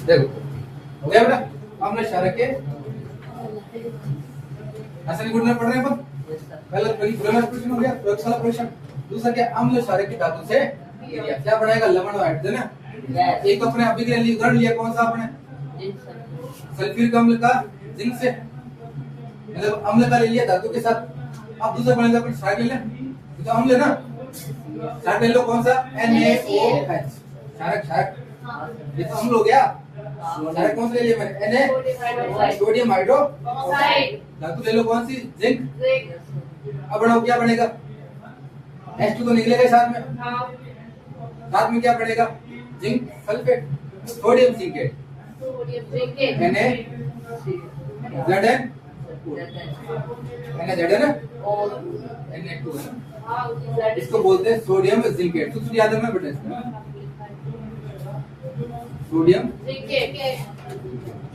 देखो हो गया बेटा, अम्ल क्षारक के रासायनिक गुण पढ़ रहे हैं अपन। पहला प्रश्न हो गया प्रयोगशाला परीक्षण। दूसरा क्या, अम्ल क्षारक की धातु से क्या बनाएगा, लवण और हाइड्रोजन। एक तो अपने अभी के लिए उदाहरण लिया कौन सा आपने, सल्फ्यूरिक अम्ल का जिंक से, मतलब अम्ल का ले लिया धातु के साथ। अब दूसरा बनेगा अपन क्षारक ले लें, तो अम्ल है ना, क्षारक ले लो कौन सा, NaOH, क्षारक क्षारक, ये तो अम्ल हो गया। क्षारक कौन सा ले लिया मैंने, Na, सोडियम हाइड्रोक्साइड। धातु ले लो कौन सी, जिंक। अब बढ़ाओ क्या बनेगा, H2 तो निकलेगा साथ में, साथ में क्या बनेगा, zinc sulphate, sodium zincate, NaZN, Na2, इसको बोलते हैं सोडियम जिंकेट। कुछ याद है मैं बेटा, सोडियम जिंकेट,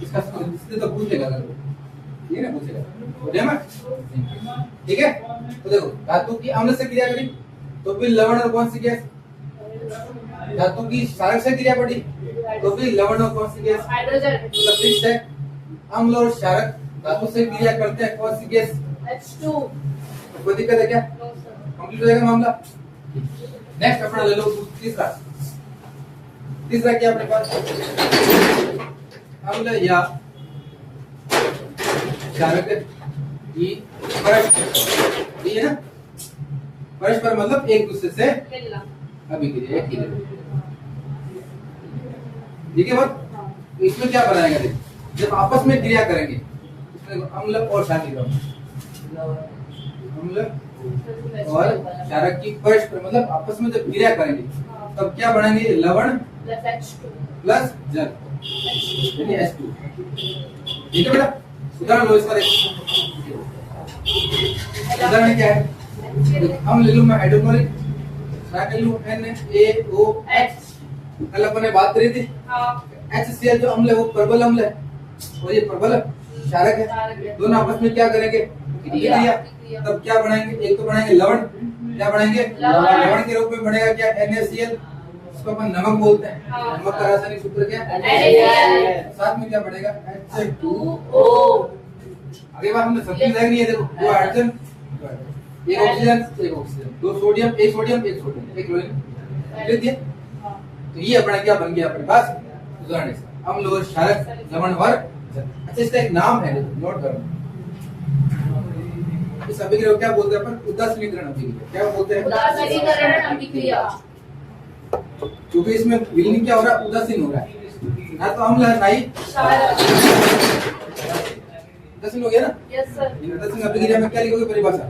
इसका इससे तो पूछेगा, ये ना पूछेगा सोडियम, ठीक है। तो देखो धातु की अम्ल से क्रिया करी तो फिर लवण और कौन सी गैस, धातु की क्षारक से क्रिया पड़ी तो फिर लवण और कौन सी गैस, हाइड्रोजन। मतलब फिर से अम्ल और क्षारक धातु से क्रिया करते हैं, कौन सी गैस, H2। कोई दिक्कत है क्या, कंप्लीट हो जाएगा मामला। नेक्स्ट अपना ले लो तीसरा। तीसरा क्या अपने पास, अम्ल या क्षारक की परस्पर, ये ना परस्पर मतलब एक दूसरे से अभिक्रिया, एक ही, ठीक है बात। तो इसमें क्या बनाएगा, देख जब आपस में क्रिया करेंगे इसमें अम्ल और क्षारक, अम्ल और क्षारक की परस्पर मतलब आपस में जब क्रिया करेंगे तब क्या बनाएंगे, लवण प्लस जल यानी H2, ठीक है बेटा। उदाहरण लो इसका, उदाहरण क्या है, हम ले लूं मैं हाइड्रोक्लोरिक, क्षारक ले लूं NaOH। कल अपन ने बात करी थी HCl जो अम्ल है वो प्रबल अम्ल है और ये प्रबल क्षारक है, दोनों आपस में क्या करेंगे, क्रिया। तब क्या बनाएंगे, एक तो बनाएंगे लवण, क्या बनाएंगे, लवण के रूप में बनेगा क्या, NaCl, इसको अपन नमक बोलते हैं। नमक का रासायनिक सूत्र क्या, NaCl। साथ में क्या बनेगा, H2O। आगे बात हमने समझी नहीं है, देखो दो हाइड्रोजन, एक ऑक्सीजन, एक ऑक्सीजन, दो सोडियम, एक सोडियम, एक सोडियम, एक क्लोरीन, लिख दिया। तो ये अपना क्या बन गया अपने पास उदाहरण, अम्ल और क्षारक, लवण और जल। अच्छा इसका एक नाम है, नोट करो, इस अभिक्रिया को क्या बोलते हैं अपन, उदासीनीकरण अभिक्रिया। क्या बोलते हैं, उदासीनीकरण अभिक्रिया। क्योंकि इसमें विलीन क्या हो रहा है, उदासीन हो रहा है, ना तो अम्ल है ना ही क्षारक। उदासीन हो गया ना, यस सर। उदासीन अभिक्रिया में क्या लिखोगे परिभाषा,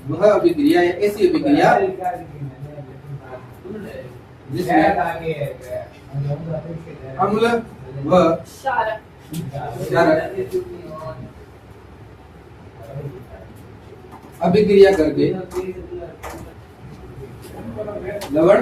वह अभिक्रिया या ऐसी अभिक्रिया जिसमें अम्ल व क्षारक अभिक्रिया करके लवण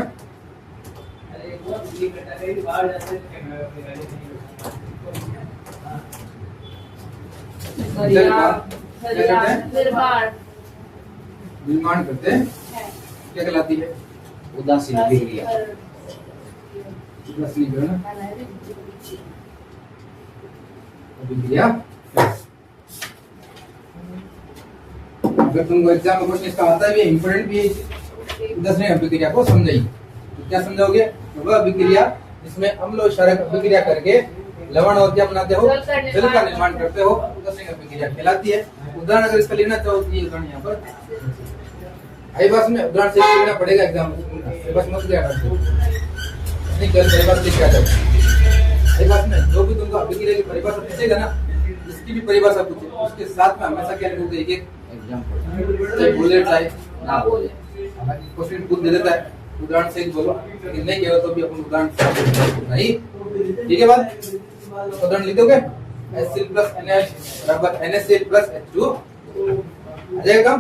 निर्माण करते हैं, क्या कहलाती है, उदासीन अभिक्रिया। उदासीनीकरण अभिक्रिया। अगर तुमको एग्जाम में क्वेश्चन इसका आता है, इंपोर्टेंट भी है, उदासीन अभिक्रिया को समझाइए। तो क्या समझाओगे, वह अभिक्रिया जिसमें अम्ल और क्षारक अभिक्रिया करके लवण और क्या बनाते हो, जल का निर्माण करते हो, उदासीन अभिक्रिया कहलाती है। उदाहरण अगर इसका लेना चाहो तो ये उदाहरण यहाँ पर आई बस में उदाहरण से लेना पड़ेगा एग्जाम में, बस मत लिया नहीं कर परिभाषा लिख के आ जाओ। आई बस में जो भी तुमको अभिक्रिया की परिभाषा पूछेगा ना, इसकी भी परिभाषा पूछे, उसके साथ में हमेशा क्या लिखोगे, एक एग्जांपल, चाहे बोले चाहे ना बोले, क्वेश्चन खुद दे देता है, उदाहरण से बोलो, लेकिन नहीं कहो तो भी अपन उदाहरण नहीं, ठीक है बात। उदाहरण लिख दोगे, HCl + NaH बराबर NaCl + H2 आ जाएगा,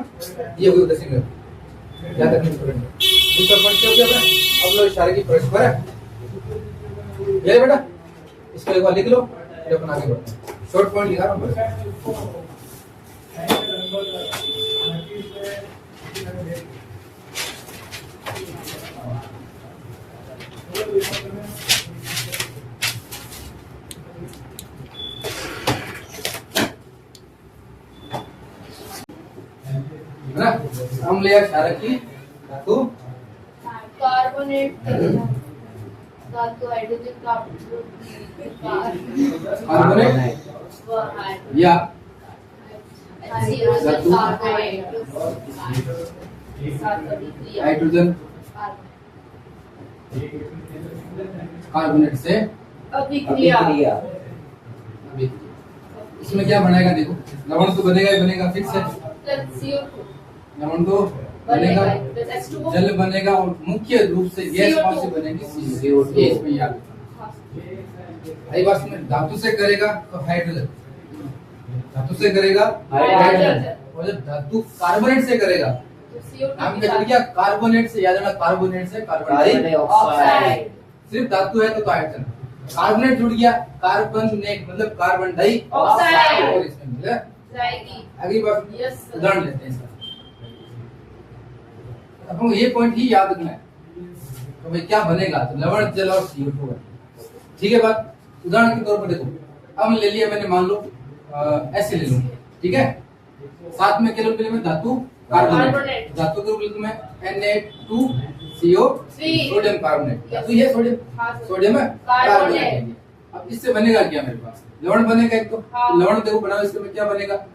ये होगी उदासीन अभिक्रिया। याद रखना स्टूडेंट। दूसरा पॉइंट क्या हो गया अपना, अम्ल और क्षारक की परस्पर है, ये बेटा इसको एक बार लिख लो, फिर अपन आगे बढ़ते हैं। शॉर्ट पॉइंट लिखा रहा हूं है ना। अम्ल या क्षारक की धातु कार्बोनेट धातु हाइड्रोजन कार्बोनेट या धातु हाइड्रोजन कार्बोनेट से अभिक्रिया। इसमें क्या बनेगा देखो, लवण तो बनेगा ही बनेगा फिक्स है, CO2 लवण तो बनेगा, H2O जल बनेगा और मुख्य रूप से गैस कौन सी बनेगी, CO2। इसमें याद आई बात में धातु से करेगा तो हाइड्रोजन, धातु से करेगा हाइड्रोजन, और जब धातु कार्बोनेट से करेगा नाम क्या चल गया, कार्बोनेट से, याद रखना कार्बोनेट से कार्बन डाइऑक्साइड। सिर्फ धातु है तो हाइड्रोजन, कार्बोनेट जुड़ गया, कार्बनेट मतलब कार्बन डाइऑक्साइड, और इसमें मिल जाएगी। अगली बात उदाहरण लेते हैं इसका। अब हमको ये पॉइंट ही याद रखना है तो भाई क्या बनेगा, तो लवण जल और CO2 है। ठीक है बात, उदाहरण के तौर पर देखो, अब ले लिया मैंने, मान लो ऐसे ले लूं, ठीक है, साथ में क्या ले मैं धातु कार्बोनेट, धातु के रूप में Na2CO सोडियम कार्बोनेट, तो ये सोडियम है कार्बोनेट। अब इससे बनेगा क्या मेरे पास, लवण बनेगा एक तो, लवण देखो बनाओ, इसके में क्या बनेगा,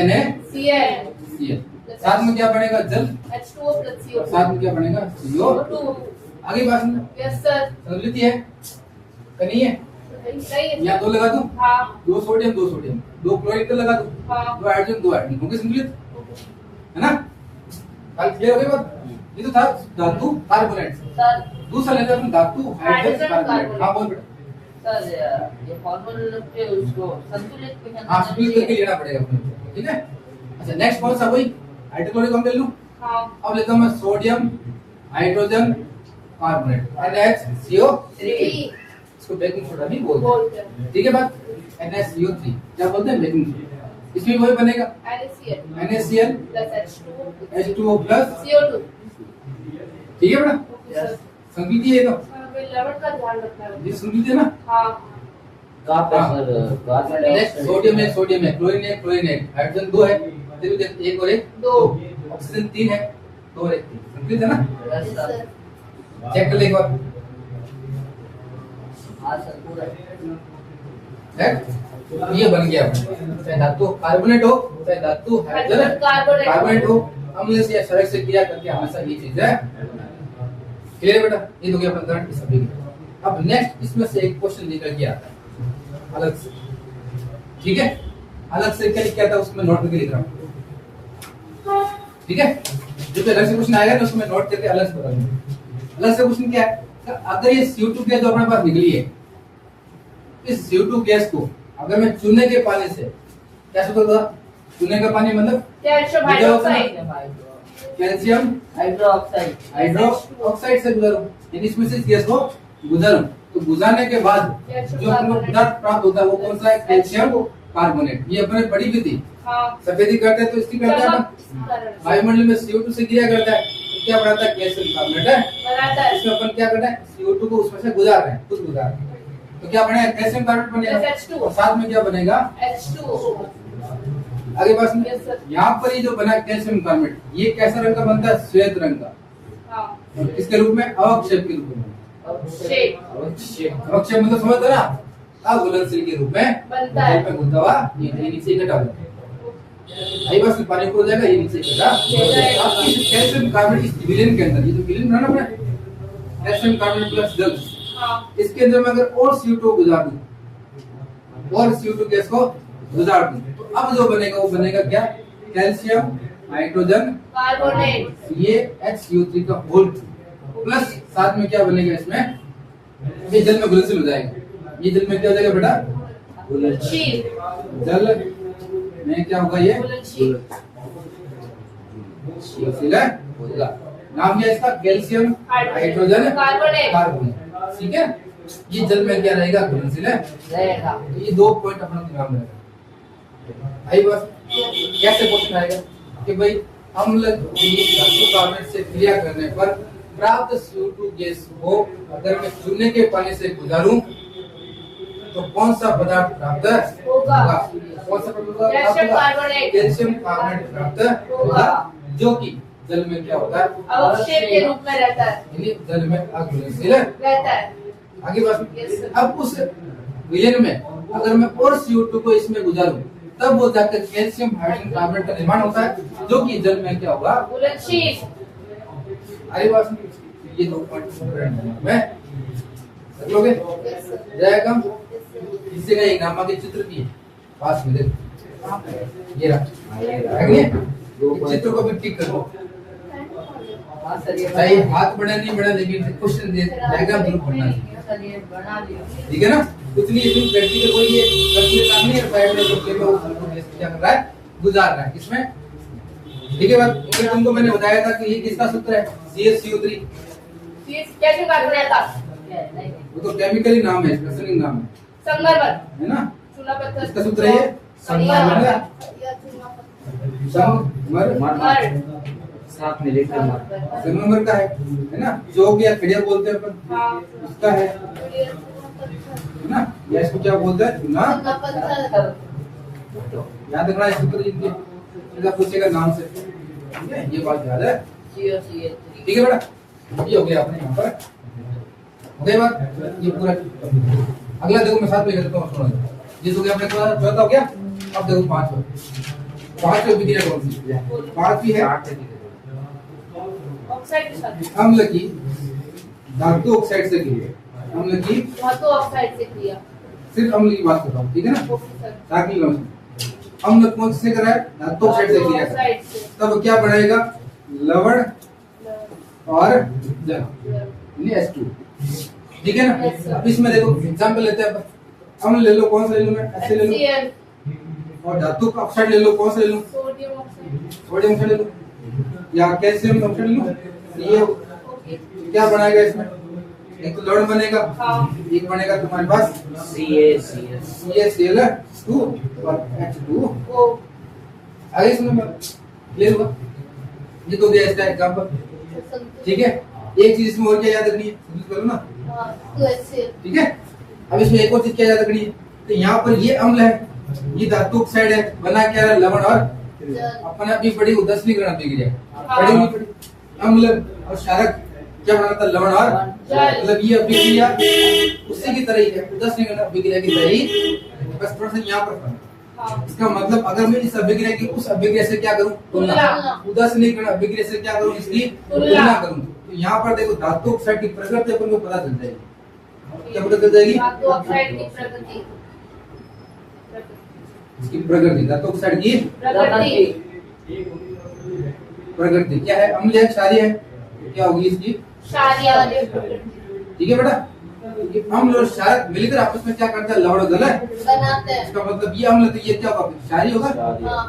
NaCl, साथ में क्या बनेगा जल, H2O plus CO2, साथ में क्या बनेगा CO2। आगे बात में यस सर, संतुलित है कि नहीं है, सही है या दो लगा दूं, हाँ दो सोडियम दो क्लोरीन का लगा दूं, हाँ दो हाइड्रोजन दो हाइड्रोजन, होंगे संतुलित, है ना। कल क्लियर हो गई बात। ये तो था धातु कार्बोनेट, सर। दूसरा लेते हैं धातु हाइड्रोजन कार्बोनेट। हाँ बोल बेटा। सर ये फॉर्मूला पे उसको संतुलित पे हाँ संतुलित करके लेना पड़ेगा अपने, ठीक है। अच्छा नेक्स्ट कौन सा, वही हाइड्रोक्लोरिक अम्ल ले लूं। हाँ अब लेता हूं मैं सोडियम हाइड्रोजन कार्बोनेट NaCO3, इसको बेकिंग सोडा भी बोलते हैं, ठीक है बात। NaCO3 क्या बोलते हैं, बेकिंग सोडा। इसमें वही बनेगा NaCl plus H2O plus CO2, ठीक है बेटा, संतुलित है ये तो, लवण का ध्यान रखना है। ये संतुलित है ना। हाँ कहां पे सर कार्बन नेक्स्ट सोडियम है क्लोरीन है हाइड्रोजन दो है, एक और एक दो, ऑक्सीजन तीन है, दो और एक तीन, संतुलित है ना। सर चेक कर ले एक बार, हां सर पूरा है ये बन गया अपना, चाहे धातु कार्बोनेट हो चाहे धातु हाइड्रोजन कार्बोनेट हो, अम्ल से या क्षारक से क्रिया करके हमेशा ये चीज है। क्लियर है बेटा, ये तो गया अपना करंट की सभी। अब नेक्स्ट इसमें से एक क्वेश्चन निकल के आता है अलग से, ठीक है, अलग से क्या लिखा था उसमें नोट करके लिख रहा हूं, ठीक है। जो अलग से क्वेश्चन आएगा तो उसमें नोट करके अलग से बता दूंगा। अलग से क्वेश्चन क्या है, अगर ये CO2 गैस जो अपने पास निकली है, इस CO2 गैस को अगर मैं चूने के पानी से, क्या होता था, चूने का पानी मतलब कैल्शियम हाइड्रोक्साइड, कैल्शियम हाइड्रोक्साइड से गुजारूं, यानी इसमें से इस गैस को गुजारूं, तो गुजारने के बाद जो हमको पदार्थ प्राप्त होता है वो कौन सा है, कैल्शियम कार्बोनेट। ये अपने पढ़ी भी थी, हाँ सफेदी करते हैं तो इसकी करता है वायुमंडल में CO2 से क्रिया करता है, तो क्या बनाता है, कैल्शियम कार्बोनेट है, बनाता है। इसमें अपन क्या करना है, CO2 को उसमें से गुजार रहे हैं, खुद गुजार रहे हैं, तो क्या बनेगा, कैल्शियम कार्बोनेट बनेगा, H2O, और साथ में क्या बनेगा, H2O। आगे बात में Yes, sir. यहाँ पर ये जो बना कैल्शियम कार्बोनेट, ये कैसा रंग का बनता है, श्वेत रंग का, हाँ और किसके रूप में, अवक्षेप के रूप में, शेप अवक्षेप मतलब समझ रहे ना, अघुलनशील के रूप में बनता है। जल में घुलता हुआ ये नीचे इकट्ठा होता है, आई बस पानी ऊपर हो जाएगा, ये नीचे इकट्ठा हो जाएगा। अब इस कैल्शियम कार्बोनेट इस विलेन के अंदर, ये जो विलेन बनाना पड़ा कैल्शियम कार्बोनेट प्लस जल, हाँ इसके अंदर मैं अगर और CO2 गुजार दूं, और CO2 गैस को गुजार दूं, तो अब जो बनेगा वो बनेगा क्या, कैल्शियम हाइड्रोजन कार्बोनेट, ये HCO3 का होल प्लस साथ में क्या बनेगा, इसमें ये जल में घुलनशील हो जाएगा। ये जल में क्या हो जाएगा बेटा, घुलनशील, जल में क्या होगा, ये घुलनशील, घुलनशील होगा। नाम क्या है इसका, कैल्शियम हाइड्रोजन कार्बोनेट, ठीक है। ये जल में क्या रहेगा, घुलनशील रहेगा। ये दो पॉइंट अपना दिमाग में रखना। आई बस कैसे क्वेश्चन आएगा कि भाई अम्ल की धातु कार्बोनेट से क्रिया करने पर प्राप्त CO2 गैस को अगर मैं चूने के पानी से गुजारूं तो कौन सा पदार्थ प्राप्त होगा। कौन सा पदार्थ कैल्शियम प्राप्त होगा? कार्बोनेट। कैल्शियम कार्बोनेट प्राप्त होगा, जो कि जल में क्या होता है? अवक्षेप के रूप में रहता है। यानी जल में अघुलनशील रहता है। आगे बात। Yes, sir. अब उस विलयन में अगर मैं और CO2 को इसमें गुजारूं तब वो जाकर कैल्शियम हाइड्रोजन कार्बोनेट का निर्माण होता है, जो कि जल में क्या होगा? घुलनशील। आगे बात। ये दो पॉइंट में रख लोगे। Yes, sir. जाएगा Yes, sir. इसी का एक नाम के चित्र भी है पास में देखो, ये रहा है कि नहीं? इस चित्र को भी टिक करो, हाँ सर ये चाहे हाथ बड़ा नहीं बड़ा, लेकिन क्वेश्चन डायग्राम जरूर बनना है, सर ये बना लिया। ठीक है ना? कुछ नहीं, इसमें प्रैक्टिकल वही है, करने काम नहीं है, साइड में तो केवल वो क्या कर रहा है? गुजार रहा है इसमें, ठीक है बात। फिर तुमको मैंने बताया था कि ये किसका सूत्र है? CaCO3। कैल्शियम कार्बोनेट का वो तो केमिकली नाम है, रासायनिक नाम है, संगमरमर, है ना? चूना पत्थर, इसका सूत्र है संगमरमर, संगमरमर मर, साथ में लेकर मार। संगमरमर का है ना? जो या खड़िया बोलते हैं अपन, हाँ, उसका है ना? या इसको क्या बोलते हैं? चूना। याद रखना है सूत्र, इनके पूछेगा नाम से, ठीक है? ये बात याद है, CaCO3 ठीक है बेटा? ये हो गया अपने यहाँ पर, हो गई बात। ये पूरा अगला देखो, मैं साथ में करता हूँ, सुनो। ये हो गया अपने को, चौथा हो गया। अब देखो पांचवा विक्रिया कौन सी? पांचवी है ऑक्साइड के साथ, अम्ल की धातु ऑक्साइड से क्रिया। अम्ल की, धातु ऑक्साइड से क्रिया। सिर्फ अम्ल की बात कर रहा हूँ, ठीक है ना? Okay sir. ताकि अम्ल कौन से करा है? धातु ऑक्साइड से क्रिया करा है। ऑक्साइड से। तब क्या बनाएगा? लवण और जल, यानी H2, ठीक है ना? Yes, sir. अब इसमें देखो एग्जांपल लेते हैं अपन। अम्ल ले लो, कौन सा ले लूं मैं? ऐसे ले लूं। HCl, और धातु का ऑक्साइड ले लो, कौन सा ले लूं? Sodium oxide. सोडियम ऑक्साइड ले लूं या कैल्शियम ऑक्साइड ले लूं? ये ओके। क्या बनाएगा इसमें? एक तो लवण बनेगा, हाँ। एक बनेगा तुम्हारे पास CaCl2 और H2। वो आगे सुनो, मैं ले लूंगा। ये तो दिया इसका एग्जांपल, ठीक है? एक चीज इसमें और क्या याद रखनी है? करो ना, तो HCl, ठीक है? अब इसमें एक और चीज क्या याद रखनी है? तो यहाँ पर ये अम्ल है, ये धातु ऑक्साइड है, बना क्या है? लवण और जल। अपन अभी पढ़ी उदासीनीकरण अभिक्रिया, हाँ। पढ़ी नहीं पढ़ी? अम्ल और क्षारक क्या बनाता? लवण और जल। मतलब ये अभिक्रिया उसी की तरह ही है, उदासीनीकरण अभिक्रिया की तरह ही, बस थोड़ा सा यहाँ पर फर्क है। हाँ। इसका मतलब अगर मैं इस अभिक्रिया की उस अभिक्रिया से क्या करूं? तुलना। उदासीनीकरण अभिक्रिया से क्या करूं? इसकी तुलना करूं। तो यहाँ पर देखो धातु ऑक्साइड की प्रकृति अपन को पता चल जाएगी। क्या पता चल जाएगी? धातु ऑक्साइड की प्रकृति। इसकी प्रकृति, धातु ऑक्साइड की प्रकृति। प्रकृति क्या है? अम्ल है, क्षारीय है? क्या होगी इसकी? क्षारीय प्रकृति। ठीक है बेटा? ये अम्ल और क्षारक मिलकर आपस में क्या करता है? लवण और जल है। बनाते हैं। इसका मतलब ये अम्ल, तो ये क्या होगा? क्षारीय होगा। हाँ।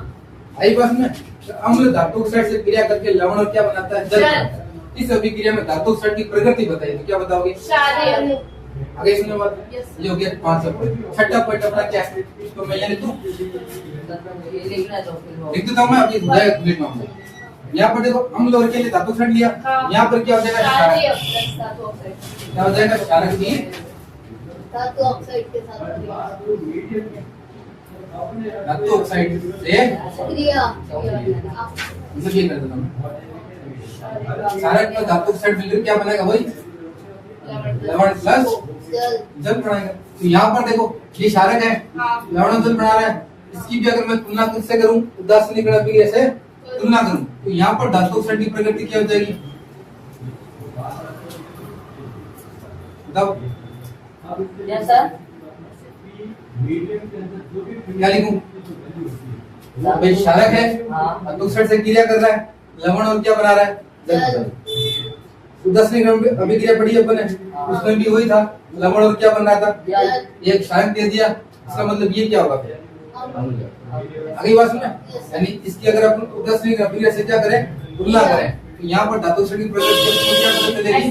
आई बात में, तो अम्ल धातु ऑक्साइड से क्रिया करके लवण और क्या बनाता है? जल बनाता है। इस अभिक्रिया में धातु ऑक्साइड की प्रकृति बताइए, तो क्या बताओगे? क्षारीय। आगे सुनो बात। Yes. ये हो गया पांचवा पॉइंट। छठा पॉइंट अपना क्या है? तो मैं ये लिखूं, ये लिखना तो फिर हो लिख देता हूं मैं, अब ये जाएगा लिख पाऊंगा। यहाँ पर देखो अम्ल और के लिए धातु ऑक्साइड लिया, हाँ। यहाँ पर क्या हो जाएगा? क्षारीय क्षारक। प्लस धातु ऑक्साइड। क्या हो जाएगा? क्षारक की धातु ऑक्साइड के साथ धातु ऑक्साइड से क्रिया। मतलब ये कर देता हूं, क्षारक में धातु ऑक्साइड मिलकर क्या बनेगा? वही लवण प्लस जल। जल बनाएगा। तो यहाँ पर देखो ये क्षारक है, हाँ। लवण और जल बना रहा है। इसकी भी अगर मैं तुलना किससे करूं? उदासीनीकरण अभिक्रिया से तुलना करूं, तो यहाँ पर धातु ऑक्साइड की प्रकृति क्या हो जाएगी? बताओ जैसा क्या लिखूं? भाई क्षारक है, हाँ। धातु ऑक्साइड से क्रिया कर रहा है, लवण और क्या बना रहा है? जल। उदासीनीकरण अभिक्रिया पढ़ी अपन ने, उसमें भी वही था, लवण और क्या बन रहा था? जल। ये क्षारक दे दिया, इसका मतलब ये क्या होगा फिर? अगली बात सुना, यानी इसकी अगर अपन उदासीनीकरण अभिक्रिया से क्या करें? तुलना करें, तो यहाँ पर धातु ऑक्साइड की प्रकृति को क्या पता चलेगी?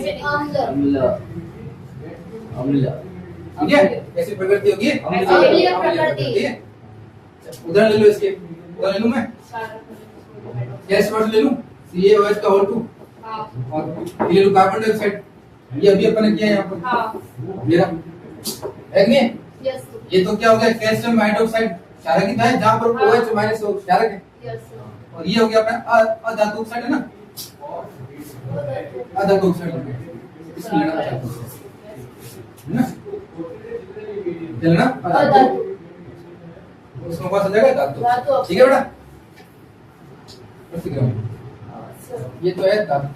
अम्ल ठीक है? ऐसी प्रकृति होगी, अम्लीय प्रकृति। उदाहरण ले लो इसके, उदाहरण ले लूं मैं, गैस वाटर ले लूं, CaOH का O2, हाँ और क्लियर कार्बन डाइऑक्साइड, ये अभी अपन ने किया यहाँ पर हाँ मेरा है कि नहीं? यस ये तो क्या हो गया कैल्शियम हाइड्रोक्साइड क्षारक ही था जहाँ पर OH माइनस क्षारक है, यस और ये हो गया अपना अधातु ऑक्साइड है ना, अधातु ऑक्साइड इसको लेना अधातु है ना, चलना अधातु उसमें कौन सा जाएगा धातु, ठीक है बेटा। ये तो है धातु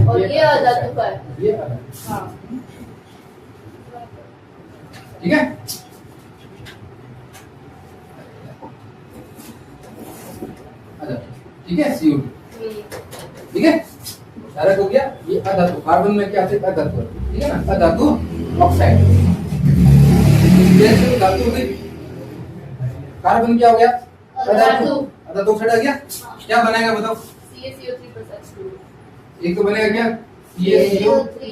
और ये अधातु का है, ये हाँ ठीक है। ठीक है CO2 ठीक है, क्षारक हो गया। ये अधातु कार्बन में क्या है अधातु, ठीक है ना, अधातु ऑक्साइड धातु हो गई। कार्बन क्या हो गया अधातु अधातु ऑक्साइड आ गया, क्या बनेगा बताओ, CaCO3 + H2 एक तो बनेगा क्या CaCO3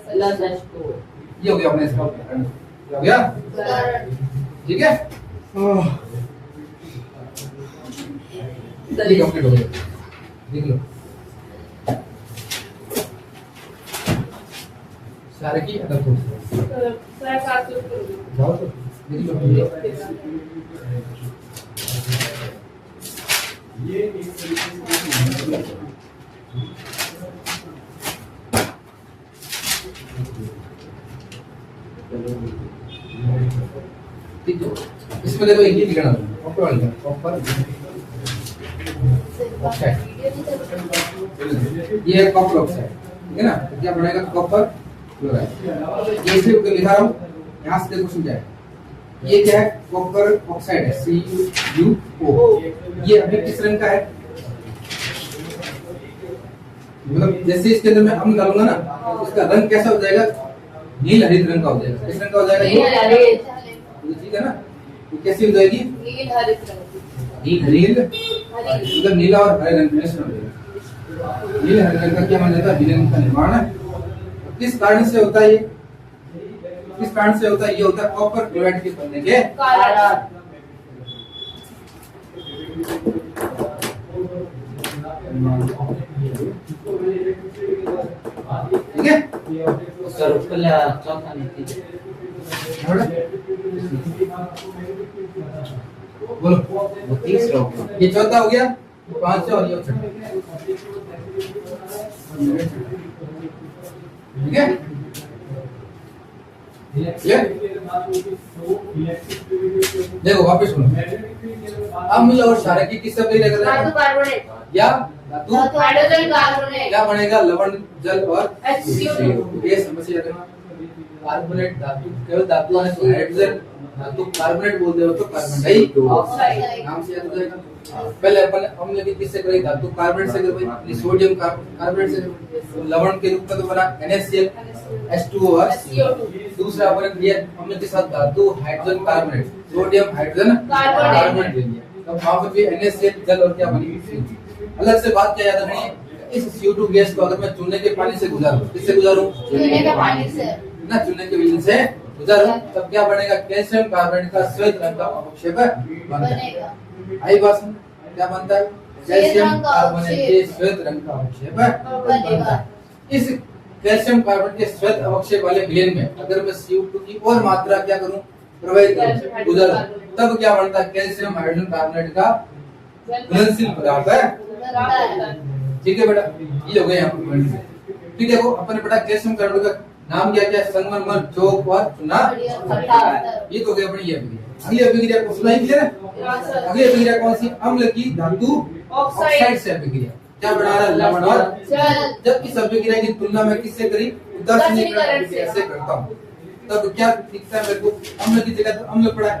प्लस H2। ये हो गया अपने इसका हो गया ठीक है। ये कंप्लीट हो गया, देख लो सारे की अधातु जाओ तो देख लो ठीक है। इसमें देखो एक ही लिखना कॉपर वाला कॉपर ऑक्साइड, ये है कॉपर ऑक्साइड, ठीक है ना, तो क्या बनेगा कॉपर क्लोराइड। ये सिर्फ लिखा रहा हूँ, यहाँ से देखो समझाए, ये क्या है कॉपर ऑक्साइड है CuO, ये अभी किस रंग का है, मतलब जैसे इसके अंदर मैं अम्ल डालूंगा ना तो इसका रंग कैसा हो जाएगा, नील हरित रंग का हो जाएगा। किस रंग का हो जाएगा ये, ठीक है ना, तो कैसी हो जाएगी नील हरित रंग नील हरित, मतलब नीला और हरे रंग मिश्रण हो जाएगा। नील हरे रंग का क्या माना जाता है, विलयन का निर्माण है। किस कारण से होता है ये, किस कारण से होता है, ये होता है कॉपर क्लोराइड के बनने के कारण। ठीक है। सर पहले चौथा नीति बोलो 30 हो गया। ये चौथा हो गया, पांचवा और ये छठा, ठीक है। देखो वापस सुनो, अम्ल और क्षारक की किस शब्द धातु कार्बोनेट या धातु हाइड्रोजन कार्बोनेट क्या बनेगा, लवण जल और HCO2। ये समस्या है। कार्बोनेट धातु केवल धातु है, हाइड्रोजन धातु कार्बोनेट बोल दे तो कार्बन ऑक्साइड नाम से याद हो जाएगा। पहले अपन अम्ल की किससे करी, धातु कार्बोनेट से करी, सोडियम कार्बोनेट से, लवण के रूप में तो बना NaCl H2O और CO2। दूसरा अपन लिया अम्ल के साथ धातु hydrogen carbonate, sodium hydrogen carbonate ले लिया, तो वहां पर भी NaCl जल और क्या बनी CO2। अलग से बात क्या याद रखनी है, इस CO2 गैस को अगर मैं चूने के पानी से गुजारूं, किससे गुजारूं, चूने के पानी से ना चूने के विजन से गुजारूं, तब क्या बनेगा, कैल्शियम कार्बोनेट का श्वेत रंग का अवक्षेप बनेगा। आई बात समझ? क्या बनता है, कैल्शियम कार्बोनेट के श्वेत रंग का अवक्षेप बनेगा। इस कैल्शियम कार्बोनेट के श्वेत अवक्षेप वाले विलयन में अगर मैं CO2 की और मात्रा क्या करूं, प्रवाहित करूं, गुजारूं, तब क्या बनता है, कैल्शियम हाइड्रोजन कार्बोनेट का घुलनशील पदार्थ है। ठीक है बेटा, ये हो गया यहाँ पर। ठीक है, वो अपने बेटा कैल्शियम कार्बोनेट का नाम क्या क्या, संगमरमर, चौक और चूना। ये तो हो गया अपनी ये अभिक्रिया। अगली अभिक्रिया को सुनाई क्लियर है। अगली अभिक्रिया कौन सी, अम्ल की धातु ऑक्साइड से अभिक्रिया, क्या बना रहा है, लवण और जल। जब इस अभिक्रिया की तुलना में किससे करी, उदासीनीकरण से करता हूँ, तब क्या दिखता है मेरे को, अम्ल की जगह तो अम्ल पड़ा है,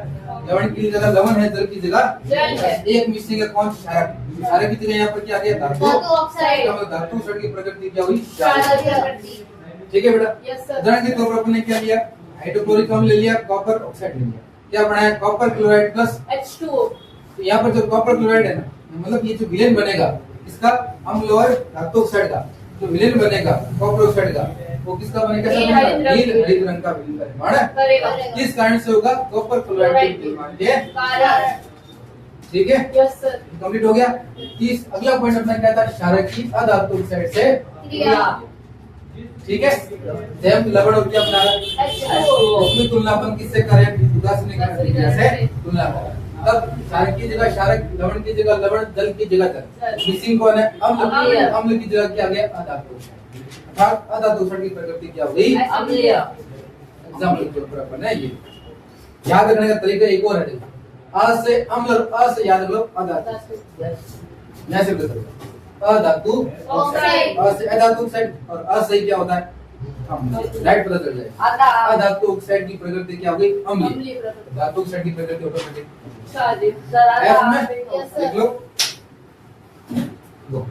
लवण की जगह लवण है, जल की जगह जल है। एक मिसिंग है कौन, क्षारक। क्षारक की जगह यहाँ पर क्या आ गया, धातु ऑक्साइड। धातु ऑक्साइड की प्रकृति क्या हुई, क्षारक प्रकृति। ठीक है बेटा। Yes sir. उदाहरण के तौर पर अपने क्या लिया, हाइड्रोक्लोरिक अम्ल ले लिया, कॉपर ऑक्साइड ले लिया, क्या बनाया, कॉपर क्लोराइड प्लस H2O। तो यहाँ पर जो कॉपर क्लोराइड है ना, मतलब ये जो विलेन बनेगा इसका अम्ल और धातु ऑक्साइड का जो विलेन बनेगा कॉपर ऑक्साइड का, वो किसका बनेगा, नील हरित रंग का विलेन का निर्माण है। करेगा। किस कारण से होगा, कॉपर क्लोराइड के निर्माण के कारण। ठीक है, यस सर। कंप्लीट हो गया। अगला पॉइंट अपना क्या था, क्षारक की अधातु ऑक्साइड से क्रिया। ठीक है, जैम लवण और क्या बना रहा है, H2O। उसमें तुलना अपन किससे करें, उदासीन क्रिया से तुलना करें। तब क्षारक की जगह क्षारक, लवण की जगह लवण, जल की जगह जल, मिसिंग कौन है, अम्ल। अम्ल की जगह क्या गया, अधातु ऑक्साइड। अर्थात अधातु ऑक्साइड की प्रकृति क्या हो गई, अम्लीय। एग्जाम्पल के ऊपर अपन है ये याद रखने का तरीका एक और है, देखो अ से अम्ल और अ से याद रखो अधातु, यहाँ से बता अधातु ऑक्साइड। अ से अधातु ऑक्साइड और अ से क्या होता है, अम्ल। राइट, पता चल जाएगा। आधा। अधातु ऑक्साइड की प्रकृति क्या हो गई, अम्लीय। अम्लीय प्रकृति। धातु ऑक्साइड की प्रकृति ऑटोमेटिक सर है, आधा। समझ? Yes, sir. देख लो, दो।